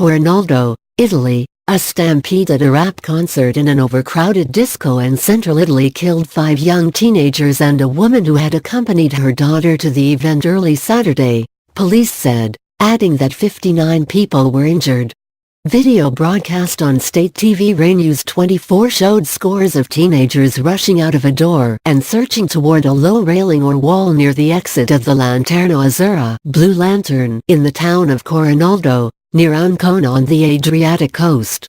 Corinaldo, Italy, a stampede at a rap concert in an overcrowded disco in central Italy killed 5 young teenagers and a woman who had accompanied her daughter to the event early Saturday, police said, adding that 59 people were injured. Video broadcast on state TV Rai News 24 showed scores of teenagers rushing out of a door and searching toward a low railing or wall near the exit of the Lanterno Azzurra Blue Lantern in the town of Corinaldo, near Ancona on the Adriatic coast.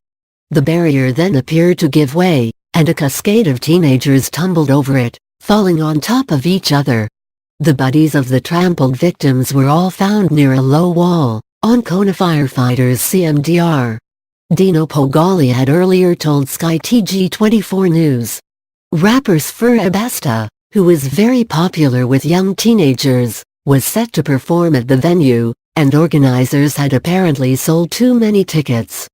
The barrier then appeared to give way, and a cascade of teenagers tumbled over it, falling on top of each other. The bodies of the trampled victims were all found near a low wall. Ancona firefighters CMDR. Dino Pogali had earlier told Sky TG24 News. Rapper Sfera Ebbasta, who is very popular with young teenagers, was set to perform at the venue, and organizers had apparently sold too many tickets.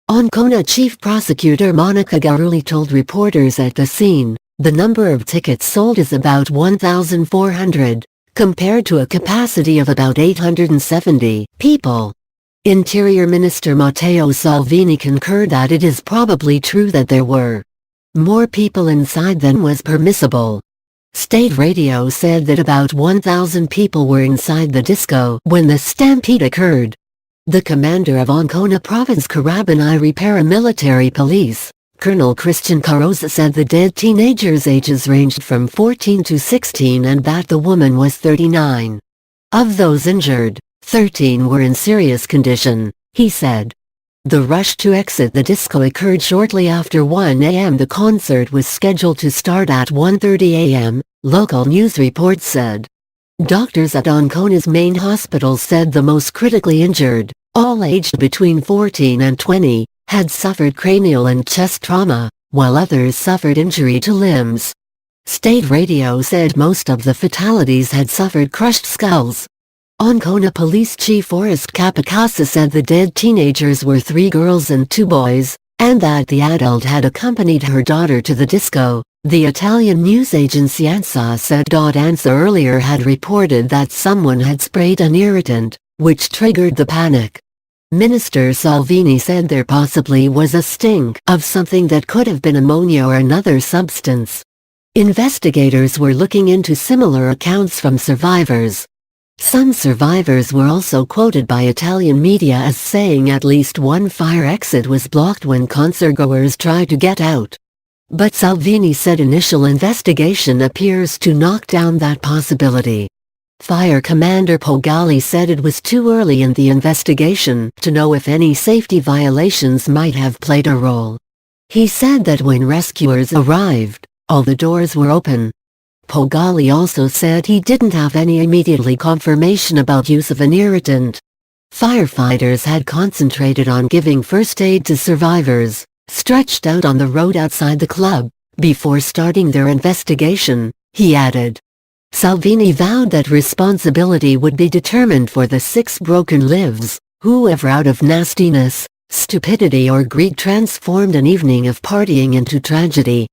Ancona Chief Prosecutor Monica Garulli told reporters at the scene, the number of tickets sold is about 1,400. Compared to a capacity of about 870 people. Interior Minister Matteo Salvini concurred that it is probably true that there were more people inside than was permissible. State radio said that about 1,000 people were inside the disco when the stampede occurred. The commander of Ancona Province Carabinieri Paramilitary Police, Colonel Christian Carrozza, said the dead teenagers' ages ranged from 14 to 16 and that the woman was 39. Of those injured, 13 were in serious condition, he said. The rush to exit the disco occurred shortly after 1 a.m. The concert was scheduled to start at 1:30 a.m., local news reports said. Doctors at Ancona's main hospital said the most critically injured, all aged between 14 and 20, had suffered cranial and chest trauma, while others suffered injury to limbs. State radio said most of the fatalities had suffered crushed skulls. Ancona Police Chief Orest Capacasa said the dead teenagers were 3 girls and 2 boys, and that the adult had accompanied her daughter to the disco. The Italian news agency ANSA said ANSA earlier had reported that someone had sprayed an irritant, which triggered the panic. Minister Salvini said there possibly was a stink of something that could have been ammonia or another substance. Investigators were looking into similar accounts from survivors. Some survivors were also quoted by Italian media as saying at least one fire exit was blocked when concertgoers tried to get out. But Salvini said initial investigation appears to knock down that possibility. Fire Commander Pogali said it was too early in the investigation to know if any safety violations might have played a role. He said that when rescuers arrived, all the doors were open. Pogali also said he didn't have any immediately confirmation about use of an irritant. Firefighters had concentrated on giving first aid to survivors, stretched out on the road outside the club, before starting their investigation, he added. Salvini vowed that responsibility would be determined for the 6 broken lives, whoever out of nastiness, stupidity or greed transformed an evening of partying into tragedy.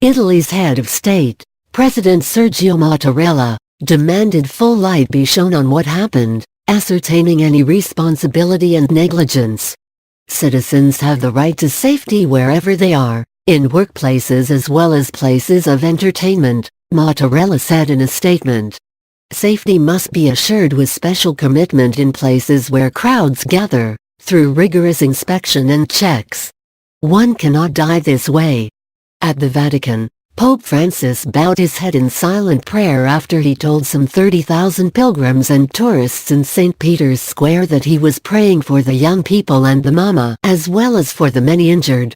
Italy's head of state, President Sergio Mattarella, demanded full light be shown on what happened, ascertaining any responsibility and negligence. Citizens have the right to safety wherever they are, in workplaces as well as places of entertainment, Mattarella said in a statement. Safety must be assured with special commitment in places where crowds gather, through rigorous inspection and checks. One cannot die this way. At the Vatican, Pope Francis bowed his head in silent prayer after he told some 30,000 pilgrims and tourists in St. Peter's Square that he was praying for the young people and the mama as well as for the many injured.